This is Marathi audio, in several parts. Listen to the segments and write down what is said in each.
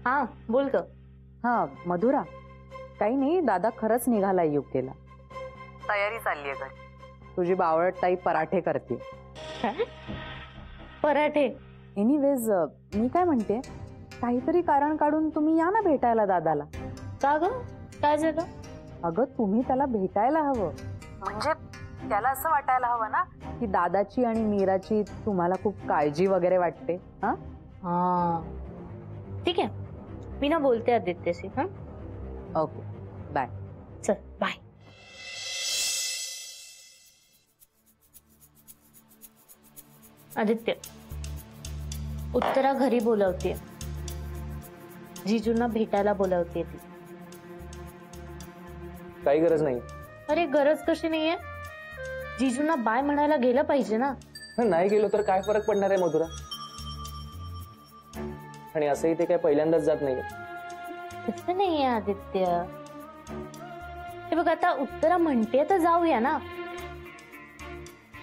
हा बोल ग. हा मधुरा, काही नाही, दादा खरंच निघालाय युकेला. तयारी चाललीये घरी. तुझी बावळट ताई पराठे करते. पराठे? एनिवेज मी काय म्हणते, काहीतरी कारण काढून तुम्ही या ना भेटायला दादाला. का ग, काय झालं? अगं तुम्ही त्याला भेटायला हवं, म्हणजे त्याला असं वाटायला हवं ना की दादाची आणि मीराची तुम्हाला खूप काळजी वगैरे वाटते. हा ठीक आहे, मी ना बोलते आदित्यशी. हा ओके, बाय. चल बाय. आदित्य, उत्तरा घरी बोलवते, जीजूंना भेटायला बोलवते ती. काही गरज नाही. अरे गरज कशी नाहीये, जीजूंना बाय म्हणायला गेलं पाहिजे ना. नाही गेलो तर काय फरक पडणार आहे मधुरा? आणि असंही ते काय पहिल्यांदाच जात नाहीये. तसं नाहीये आदित्य, हे बघ आता उत्तरा म्हणते तर जाऊया ना.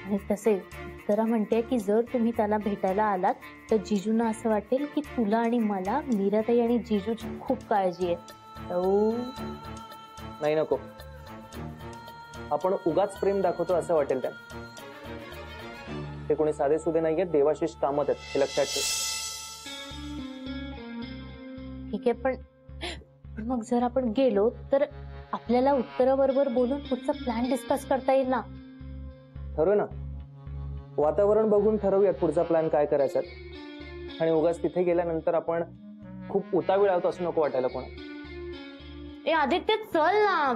आणि तसे उत्तरा म्हणते की जर तुम्ही त्याला भेटायला आलात तर जीजूंना असं वाटेल की तुला आणि मला मीराताई आणि जीजूची खूप काळजी आहे. नाही नको, आपण उगाच प्रेम दाखवतो असं वाटेल त्यांना. ते कोणी साधे सुधे नाहीये, देवाशीष कामत आहेत, हे लक्षात ठेव. ठीक आहे, पण मग जर आपण गेलो तर आपल्याला उत्तराबरोबर बोलून पुढचा प्लॅन डिस्कस करता येईल ना. ठरवू ना, वातावरण बघून ठरवूयात पुढचा प्लॅन काय करायचा. आणि उगाच तिथे गेल्यानंतर आपण खूप उतावीळ आहोत असं नको वाटायला कोणा. ए आदित्य चल ना.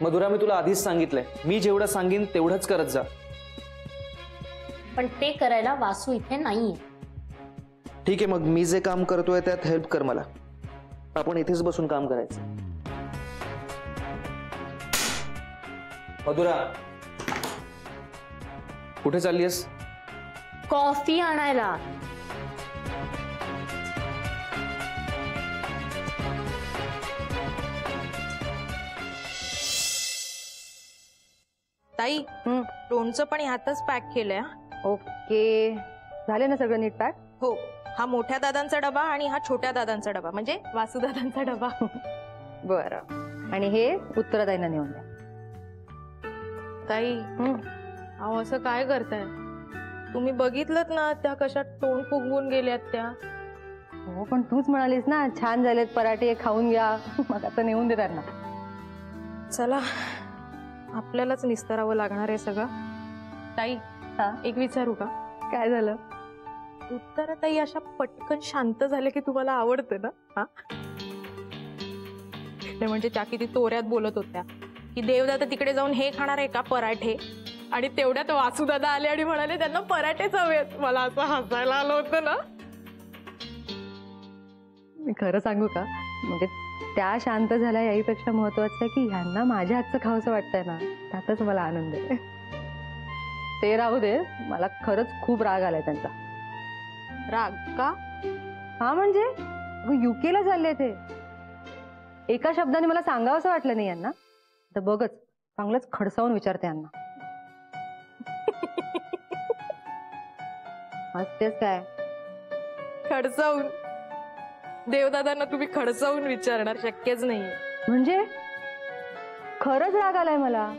मधुरा, मी तुला आधीच सांगितलंय, मी जेवढं सांगेन तेवढंच करत जा. पण ते करायला वासू इथे नाहीये. ठीक आहे, मग मी जे काम करतोय त्यात हेल्प कर मला. आपण इथेच बसून काम करायचं. मधुरा, कुठे चाललीयस? कॉफी आणायला. ताई, लोणचं पण ह्यातच पॅक केलंय. ओके, झाले ना सगळं नीट पॅक? हो, हा मोठ्या दादांचा डबा आणि हा छोट्या दादांचा डबा, म्हणजे वासुदादांचा डबा. बरं, आणि हे उत्तराताईंना नेऊन द्या. ताई, अहो असं काय करताय तुम्ही? बघितलंत ना त्या कशा तोंड फुगवून गेल्यात त्या. हो, पण तूच म्हणालीस ना छान झालेत पराठे, खाऊन घ्या. मग आता नेऊन दे त्यांना. चला, आपल्यालाच निस्तरावं लागणार आहे सगळं. ताई, एक विचारू का? काय झालं? उत्तरा ताई अशा पटकन शांत झाल्या की तुम्हाला आवडते ना? हा, म्हणजे त्या किती तोऱ्यात बोलत होत्या की देवदादा तिकडे जाऊन हे खाणार आहे का पराठे, आणि तेवढ्यात वासुदादा आले आणि म्हणाले त्यांना पराठेच हवेत. मला असं हसायला आलं होतं ना. मी खरं सांगू का, म्हणजे त्या शांत झाल्या याहीपेक्षा महत्वाचं आहे की ह्यांना माझ्या हातचं खावंसं वाटतंय ना, त्यातच मला आनंद आहे. ते राहू दे, मला खरंच खूप राग आलाय त्यांचा. राग का? हा म्हणजे युकेला चालले ते. एका शब्दाने मला सांगावंसं वाटलं नाही यांना. तर बघच, चांगलंच खडसावून विचारते यांना. हसतेस काय? खडसावून? देवदादांना तुम्ही खडसावून विचारणार? शक्यच नाही. म्हणजे खरंच राग आलाय मला.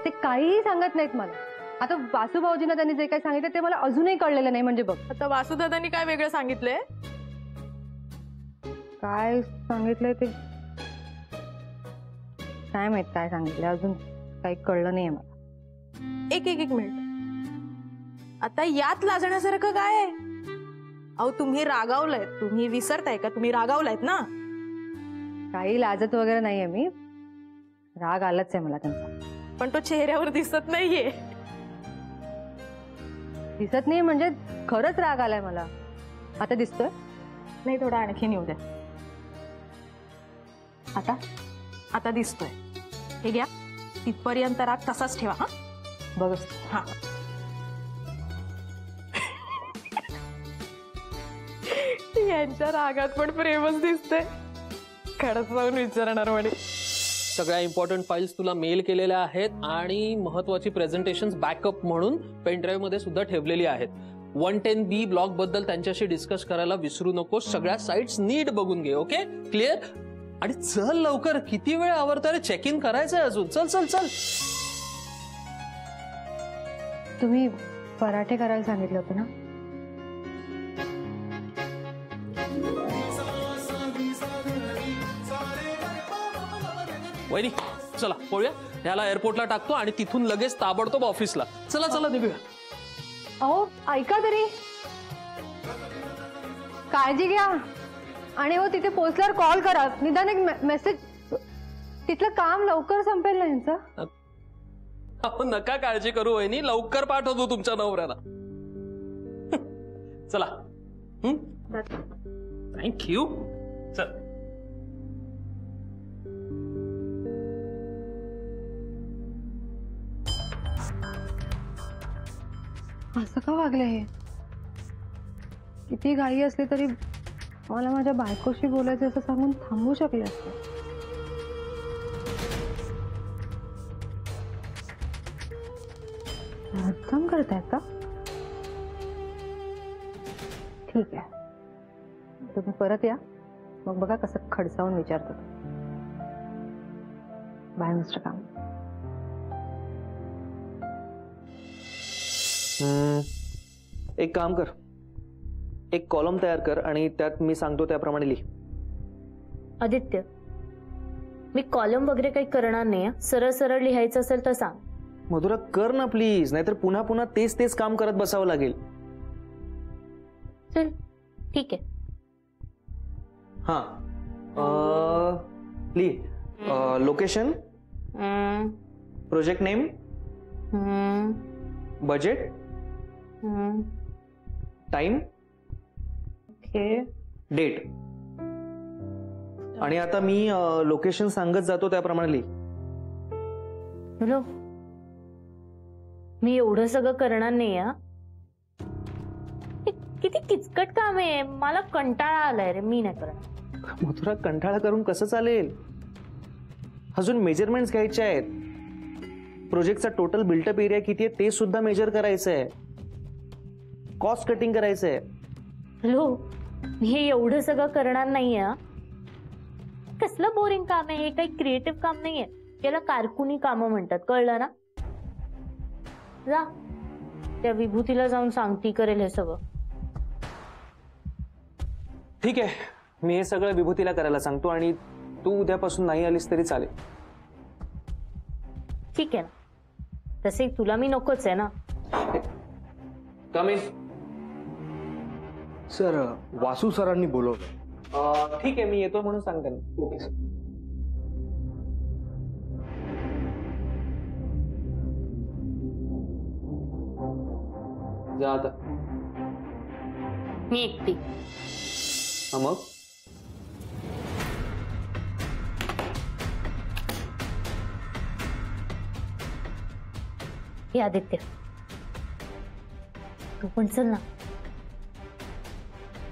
ते काहीही सांगत नाहीत मला. आता वासुभाऊजींना त्यांनी जे काही सांगितलं ते मला अजूनही कळलेलं नाही. म्हणजे बघ, आता वासुदादांनी काय वेगळं सांगितलंय? काय सांगितलंय ते काय माहित. काय सांगितलंय अजून काही कळलं नाहीये मला. एक मिनिट, आता यात लाजण्यासारखं काय आहे? अहो तुम्ही रागावलायत, तुम्ही विसरताय का? तुम्ही रागावलायत ना. काही लाजत वगैरे नाहीये मी. राग आलाच आहे मला त्यांचा. पण तो चेहऱ्यावर दिसत नाहीये. दिसत नाही म्हणजे खरंच राग आलाय मला. आता दिसतोय? नाही, थोडा आणखीन येऊ द्या. आता आता दिसतोय. हे घ्या, तिथपर्यंत राग तसाच ठेवा. हा बघच. हा, यांच्या रागात पण प्रेमच दिसतंय. खडच जाऊन विचारणार म्हणे. सगळ्या इम्पॉर्टंट फाइल्स तुला मेल केलेल्या आहेत आणि महत्वाची प्रेझेंटेशन्स बॅकअप म्हणून पेन ड्राईव्ह मध्ये सुद्धा ठेवलेली आहेत. 110B ब्लॉक बद्दल त्यांच्याशी डिस्कस करायला विसरू नकोस. सगळ्या साइट्स नीट बघून घे. Okay, clear? आणि चल लवकर, किती वेळ आवरतोय रे? चेक इन करायचंय अजून. चल चल चल. तुम्ही पराठे करायला सांगितलं होतं ना? वहिनी चला पळूया. ह्याला एअरपोर्टला टाकतो आणि तिथून लगेच ताबडतोब ऑफिसला. चला चला निघूया. अहो ऐका तरी, काळजी घ्या. आणि हो तिथे पोहोचल्यावर कॉल करा. निदान एक मेसेज. तिथलं काम लवकर संपेल ना यांचं. आपण नका काळजी करू वहिनी, लवकर पाठवतो तुमच्या नवऱ्याला. चला. थँक्यू. चल. असं का वागले हे? किती घाई असली तरी मला माझ्या बायकोशी बोलायचं असं सांगून थांबवू शकले असते. मुद्दाम करतायत का? ठीक आहे, तुम्ही परत या, मग बघा कसं खडसावून विचारतो. बाय मिस्टर काम. एक काम कर, एक कॉलम तयार कर आणि त्यात मी सांगतो त्याप्रमाणे लिही. आदित्य, मी कॉलम वगैरे काही करणार नाही. सरळ सरळ लिहायचं असेल तर सांग. मधुरा कर ना प्लीज, नाहीतर पुन्हा पुन्हा तेच तेच काम करत बसावं लागेल. चल ठीक आहे. हा लिही. Location, project name, budget, time, okay, date. आणि आता मी लोकेशन सांगत जातो त्याप्रमाणे लिही. हॅलो, मी एवढं सगळं करणार नाही. किती किचकट काम आहे, मला कंटाळा आलाय रे. मी नाही करणार. मथुरा, कंटाळा करून कसं चालेल? अजून मेजरमेंट्स घ्यायचे आहेत. प्रोजेक्टचा टोटल बिल्टअप एरिया किती आहे ते सुद्धा मेजर करायचं आहे. कॉस्ट कटिंग करायचं आहे. हॅलो, मी हे एवढं सगळं करणार नाहीये. कसलं बोरिंग काम आहे हे? काही क्रिएटिव्ह काम नाहीये. याला कारकुनी कामं म्हणतात, कळलं ना? जा, त्या विभूतीला जाऊन सांग, ती करेल हे सगळं. ठीक आहे, मी हे सगळं विभूतीला करायला सांगतो आणि तू उद्यापासून नाही आलीस तरी चालेल. ठीक आहे ना, तसे तुला मी नकोच आहे ना. कम इन. सर, वासू सरांनी बोलवलं. ठीक आहे, मी येतो म्हणून सांगते ना. Okay sir. जा आता. मी एकटी. हा मग हे आदित्य, तू पण चल ना.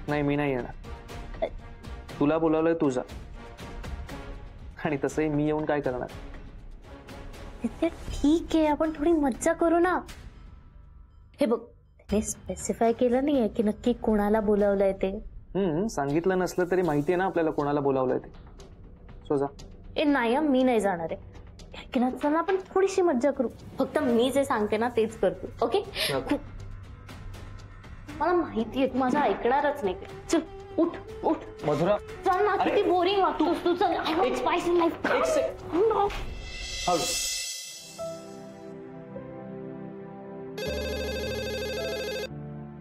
नाही, मी नाही येणार. तुला बोलावलंय, तू जा. आणि तसंही मी येऊन काय करणार? आदित्य ठीक आहे, आपण थोडी मज्जा करू ना. हे बघ, त्याने स्पेसिफाय केलं नाहीये की नक्की कोणाला बोलावलंय ते. सांगितलं नसलं तरी माहितीये ना आपल्याला कोणाला बोलावलंय ते. सो जा. ए नाही, मी नाही जाणार आहे. चल आपण थोडीशी मज्जा करू. फक्त मी जे सांगते ना तेच करतो. ओके? मला माहितीये तू माझं ऐकणारच नाही. चल उठ उठ. मधुरा, चल ना, किती बोरिंग वाटतोस तू. चल, I want spice in life.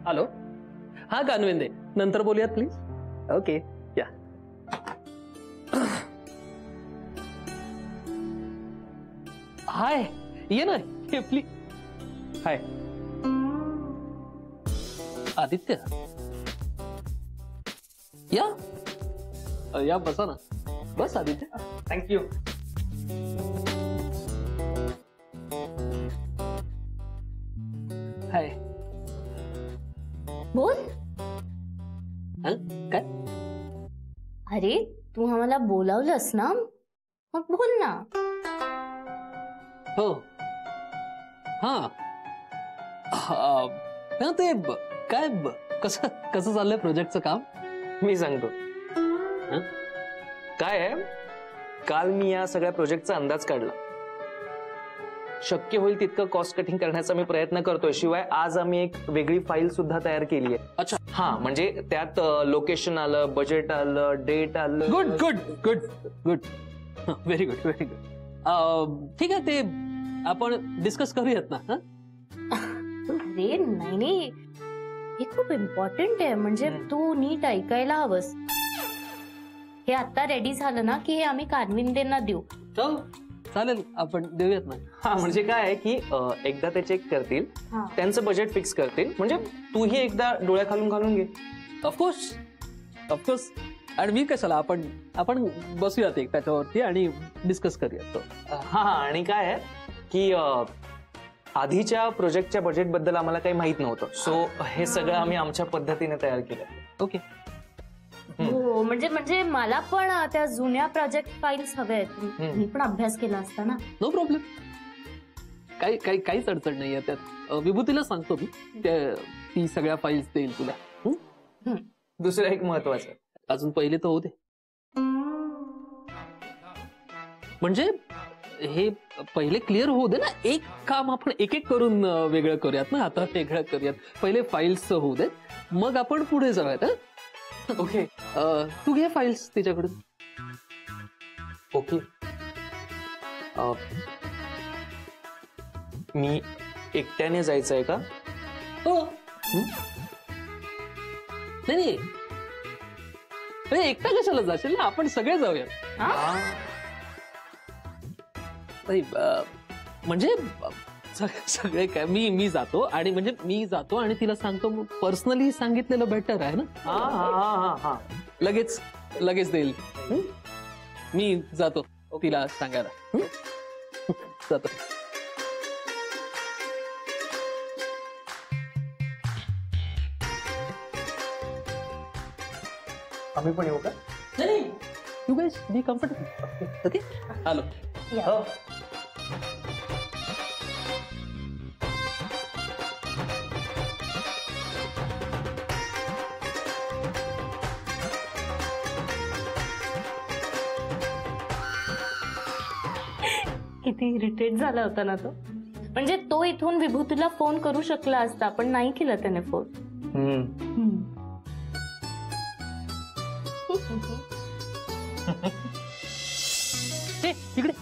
Hello, हा गानवेंदे, नंतर बोलूयात प्लीज. ओके, या. हाय, ये ना, ये प्लीज. हाय आदित्य, या बसा ना. बस आदित्य. थँक्यू. हाय. बोल. काय? अरे तू आम्हाला बोलावलंस ना, मग बोल ना. हो, हा, ते काय कसं कसं चाललंय प्रोजेक्टचं काम? मी सांगतो. काय आहे, काल मी या सगळ्या प्रोजेक्टचा अंदाज काढला. शक्य होईल तितकं कॉस्ट कटिंग करण्याचा मी प्रयत्न करतोय. शिवाय आज आम्ही एक वेगळी फाईल सुद्धा तयार केली आहे. अच्छा. हा, म्हणजे त्यात लोकेशन आलं, बजेट आलं, डेट आलं. Good good good good, very good very good. ठीक आहे, ते आपण डिस्कस करूयात ना. अरे नाही, हे खूप इम्पॉर्टंट आहे. म्हणजे तू नीट ऐकायला हवंस. हे आता रेडी झालं ना की हे आम्ही कारविंदेंना देऊ. हो चालेल, आपण देऊयात ना. हा, म्हणजे काय आहे की एकदा ते चेक करतील, हा. त्यांचं बजेट फिक्स करतील. म्हणजे तूही एकदा डोळ्या खालून घालून घे. Of course of course. आणि मी कशाला, आपण आपण बसूयात एक त्याच्यावरती आणि डिस्कस करूयात. हा, आणि काय आहे की आधीच्या प्रोजेक्टच्या बजेट बद्दल आम्हाला काही माहित नव्हतं. सो हे सगळं आम्ही आमच्या पद्धतीने तयार केलं. ओके. हो, म्हणजे मला पण त्या जुन्या प्रोजेक्ट फाईल्स हव्या आहेत. मी पण अभ्यास केला असता ना. No problem. काहीच अडचण नाहीये त्यात. विभूतीला सांगतो मी, ती सगळ्या फाईल्स देईल तुला. दुसरं एक महत्वाचं, अजून पहिले तर होते. म्हणजे हे पहिले क्लिअर होऊ दे ना. एक काम आपण एक एक करून वेगळं करूयात ना. आता वेगळं करूयात, पहिले फाईल्स होऊ दे, मग आपण पुढे जाऊयात. ओके. तू घे फाईल्स तिच्याकडून. ओके. मी एकट्याने जायचं आहे का? हो. नाही नाही, एकटा कशाला जाशील ना, आपण सगळे जाऊया. नाही, म्हणजे सगळे काय, मी जातो आणि म्हणजे मी जातो आणि तिला सांगतो. पर्सनली सांगितलेलं बेटर आहे ना. हा, लगेच देईल. मी जातो तिला सांगायला. जातो. आम्ही पण येऊ का? नाही, you guys be comfortable. Okay, आलो. हो. किती इरिटेट झाला होता ना तो. म्हणजे तो इथून विभूतीला फोन करू शकला असता, पण नाही केला त्याने फोन. इकडे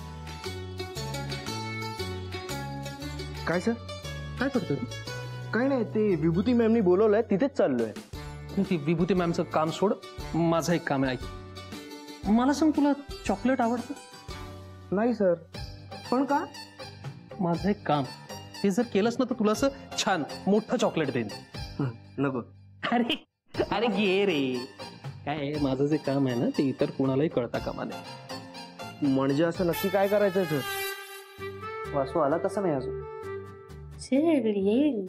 काय सर? काय करतोय? काय नाही, ते विभूती मॅमनी बोलवलंय, तिथेच चाललोय. ती विभूती मॅमचं काम सोड, माझं एक काम आहे. ऐक, मला सांग, तुला चॉकलेट आवडतं? नाही सर. पण का? माझं एक काम, ते जर केलंस ना तर तुला असं छान मोठं चॉकलेट देईन. नको. अरे अरे घे रे. काय आहे, माझं जे काम आहे ना, ते इतर कोणालाही कळता कामा नये. म्हणजे असं नक्की काय करायचंय सर? वासू आला तसं नाही अजून. येईल.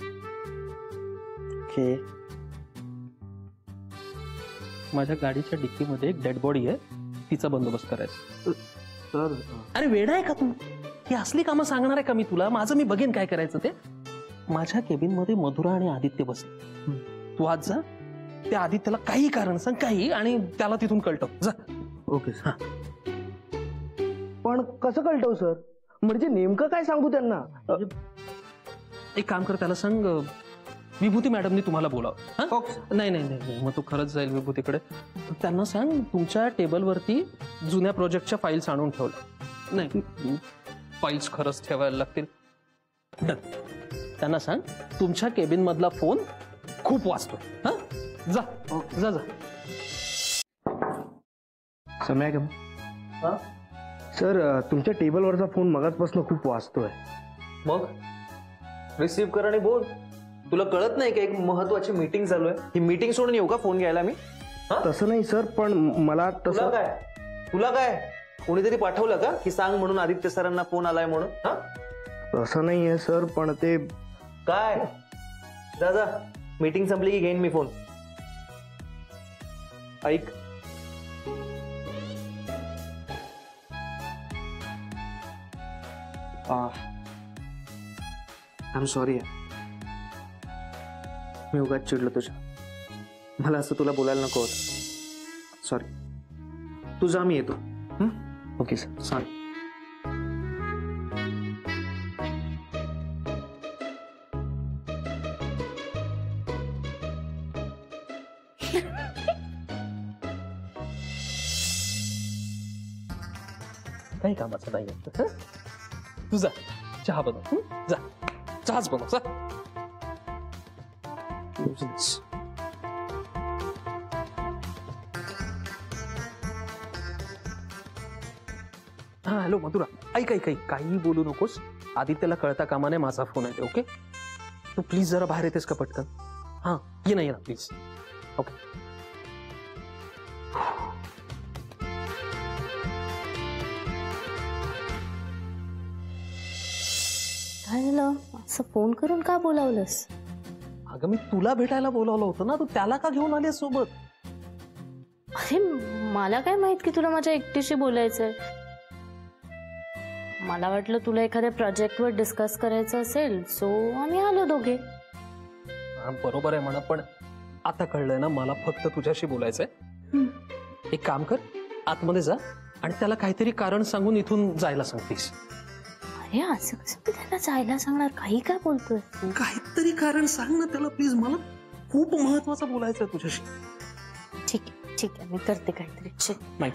ओके. माझ्या गाडीच्या डिक्कीमध्ये एक डेड बॉडी आहे, तिचा बंदोबस्त करायचा. सर, अरे वेडा आहे का तू? ही असली कामं सांगणार आहे का मी तुला? माझं मी बघेन काय करायचं ते. माझ्या केबिन मध्ये मधुरा आणि आदित्य बसले. तू आज जा, त्या आदित्यला काही कारण सांग, काही, आणि त्याला तिथून कळतं. जा. Okay sir. पण कसं कळतो सर? म्हणजे नेमकं काय सांगू त्यांना? एक काम कर, त्याला सांग विभूती मॅडमनी तुम्हाला बोलावं. नाही नाही नाही, मग तू खरंच जाईल विभूतीकडे. त्यांना सांग तुमच्या टेबलवरती जुन्या प्रोजेक्टच्या फाईल्स आणून ठेवल्या. नाही, फाईल्स खरंच ठेवायला लागतील. त्यांना सांग तुमच्या केबिन मधला फोन खूप वाजतोय. हा, जा जा जा. सम्या का? सर, तुमच्या टेबलवरचा फोन मगाचपासून खूप वाजतोय. मग रिसीव्ह कर आणि बोल. तुला कळत नाही का एक महत्वाची मीटिंग चालू आहे? ही मीटिंग सोडून येऊ का फोन घ्यायला मी? तसं नाही सर, पण मला तसं. तुला काय कोणीतरी पाठवलं का की सांग म्हणून आदित्य सरांना फोन आलाय म्हणून? हा, तसं नाही आहे सर, पण ते काय. जा जा, मीटिंग संपली की घेईन मी फोन. ऐक, आय एम सॉरी. मी उगाच चिडलो तुझ्या. मला असं तुला बोलायला नको होतं. सॉरी. तू जा, मी येतो. Okay sir. सॉरी. काही कामाचं नाही आहे. तू जा चहा बनव. जा चहाच बनव. जा. हा हॅलो मधुरा, ऐक ऐक ऐक, काही बोलू नकोस. आदित्यला कळता कामा नये माझा फोन आहे. ओके तू प्लीज जरा बाहेर येतेस का पटकन? हा ये ना प्लीज. ओके. काय झालं? असं फोन करून का बोलावलंस? अगं मी तुला भेटायला बोलावलं होतं ना, तू त्याला का घेऊन आली सोबत? अरे मला काय माहित की तुला माझ्या एकटीशी बोलायचंय. मला वाटलं तुला एखाद्या प्रोजेक्टवर डिस्कस करायचं असेल, सो आम्ही आलो दोघे. बरोबर आहे म्हणा, पण आता कळलंय ना मला फक्त तुझ्याशी बोलायचंय. एक काम कर, आतमध्ये जा आणि त्याला काहीतरी कारण सांगून इथून जायला सांगतेस. अरे असं कसं मी त्याला जायला सांगणार? काही काय बोलतोय? काहीतरी कारण सांग ना त्याला प्लीज, मला खूप महत्वाचं बोलायचं आहे तुझ्याशी. ठीक आहे ठीक आहे, मी करते काहीतरी. नाही.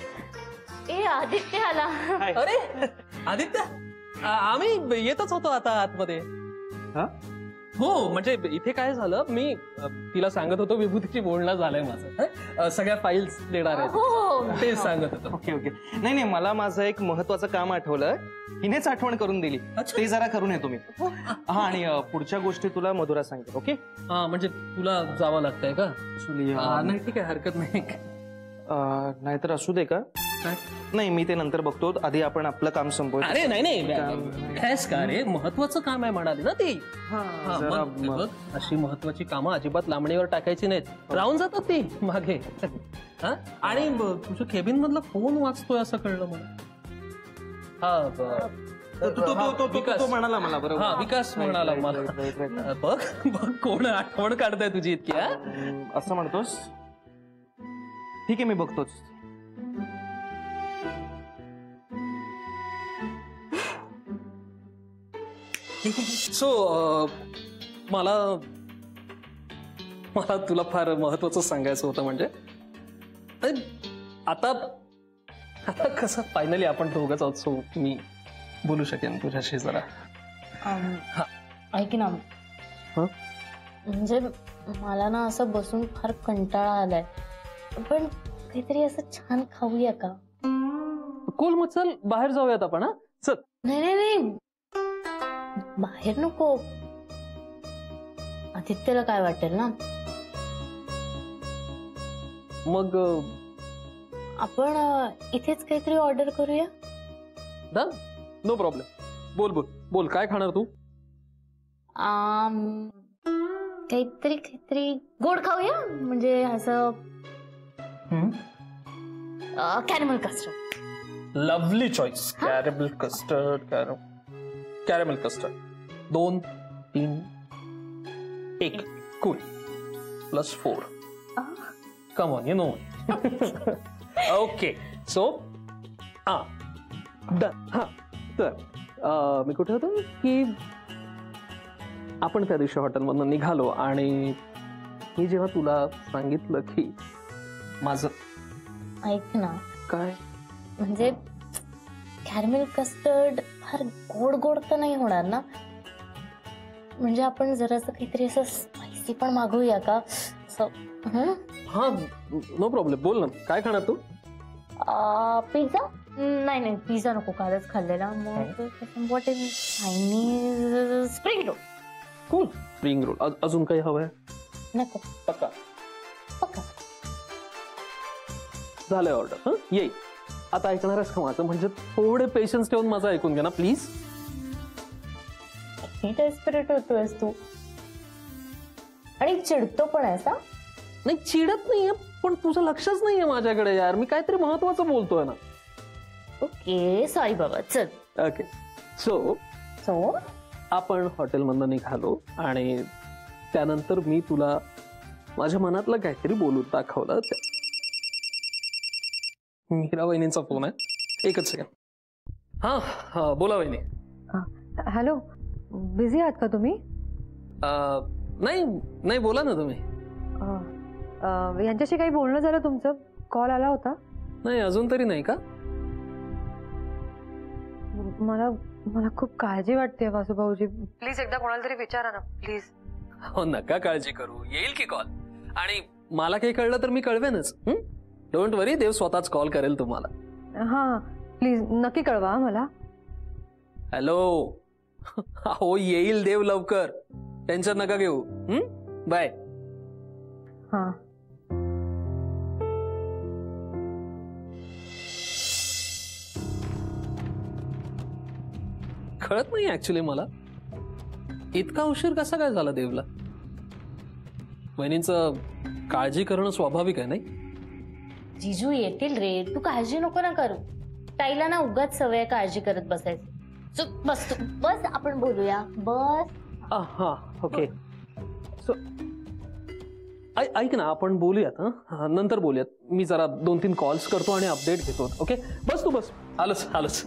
ए आदित्य आला. अरे आदित्य, आम्ही येतच होतो आता आतमध्ये. हो म्हणजे इथे काय झालं, मी तिला सांगत होतो विभूतीची बोलणं झालंय माझं. सगळ्या फाईल्स देणार आहेत ते सांगत होतो. Okay okay. नाही नाही, मला माझं एक महत्वाचं काम आठवलं. हिनेच आठवण करून दिली. ते जरा करून येतो मी. हा आणि पुढच्या गोष्टी तुला मधुरा सांगते. ओके. हा म्हणजे तुला जावं लागतंय का? नाही ठीक आहे, हरकत नाही. नाहीतर असू दे का? नाही मी ते नंतर बघतो, आधी आपण आपलं काम संपवू. अरे नाही नाही, खॅस का रे, महत्वाचं काम आहे म्हणाली ना ती. अशी महत्वाची कामं अजिबात लांबणीवर टाकायची नाहीत, राहून जातात ती मागे. आणि तुझ्या केबिन मधला फोन वाचतोय असं कळलं मला. तो म्हणाला मला. बरोबर. हा विकास म्हणाला मला. बघ बघ कोण आठवण काढताय तुझी इतकी. असं म्हणतोस? ठीक आहे मी बघतोच. सो मला तुला फार महत्वाचं सांगायचं होतं. म्हणजे आता कसं फायनली आपण दोघंच आहोत, सो मी बोलू शकेन तुझ्याशी जरा. ऐक ना, म्हणजे मला ना असं बसून फार कंटाळा आलाय, पण काहीतरी असं छान खाऊया का? कोल मग चल बाहेर जाऊयात आपण. हा चल. नाही नाही नाही, बाहेर नको. आदित्यला काय वाटेल ना. मग आपण इथेच काहीतरी ऑर्डर करूया. No problem. बोल बोल बोल, काय खाणार तू? काहीतरी गोड खाऊया, म्हणजे असं caramel custard. Lovely choice. Caramel custard. Caramel custard 2 3 1 cool +4. Come on you know. Okay so done. हा तर मी कुठे होतो की आपण त्या दिवशी हॉटेलमधून निघालो आणि मी जेव्हा तुला सांगितलं की माझं. ऐक ना. काय? म्हणजे कॅरमेल कस्टर्ड फार गोड गोड तर नाही होणार ना? म्हणजे आपण जरासं काहीतरी असं स्पायसी पण मागवूया का? हा नो प्रॉब्लेम. बोल ना, काय खाणार तू? पिझ्झा? नाही नाही, पिझ्झा नको, कालच खाल्लेला. मग what is Chinese spring roll. Cool. Spring roll. अजून काही हवंय? नको. पक्का? पक्का. झालंय ऑर्डर. येईल. आता ऐकणारच का माझं? म्हणजे थोडे पेशन्स ठेवून माझं ऐकून घ्या ना प्लीज. डेस्परेट होतोयस तू आणि चिडतो पण आहेस. नाही चिडत नाहीये, पण तुझं लक्षच नाहीये माझ्याकडे यार. मी काहीतरी महत्वाचं बोलतोय ना. ओके सॉरी बाबा. चल. ओके सो आपण हॉटेलमधनं निघालो आणि त्यानंतर मी तुला माझ्या मनातलं काहीतरी बोलून दाखवलं. मीरा वहिनींचा फोन आहे, एकच सेकंड. हा बोला वहिनी. हॅलो, बिझी आहात का तुम्ही? नाही नाही, बोला ना तुम्ही. यांच्याशी काही बोलणं झालं तुमचं? कॉल आला होता? नाही, अजून तरी नाही का? मला मला खूप काळजी वाटते वासुभाऊजी. प्लीज एकदा कोणाला तरी विचारा ना प्लीज. हो, नका काळजी करू, येईल की कॉल. आणि मला काही कळलं तर मी कळवेनच. डोंट वरी, देव स्वतःच कॉल करेल तुम्हाला. हा प्लीज नक्की कळवा मला. हॅलो. हो, येईल देव लवकर, टेन्शन नका घेऊ. बाय. हा. कळत नाही ऍक्च्युली मला, इतका उशीर कसा काय झाला देवला. वहिनींचं काळजी करणं स्वाभाविक आहे नाही? जिजू येतील रे, तू काळजी नको ना करू. ताईला ना उगाच सवय काळजी करत बसायची. चुप बस, तू बस, आपण बोलूया, बस. हा ओके. सो ऐक ना, आपण बोलूयात. नंतर बोलूयात. मी जरा 2-3 कॉल्स करतो आणि अपडेट घेतो. ओके, बस तू बस. आलंच.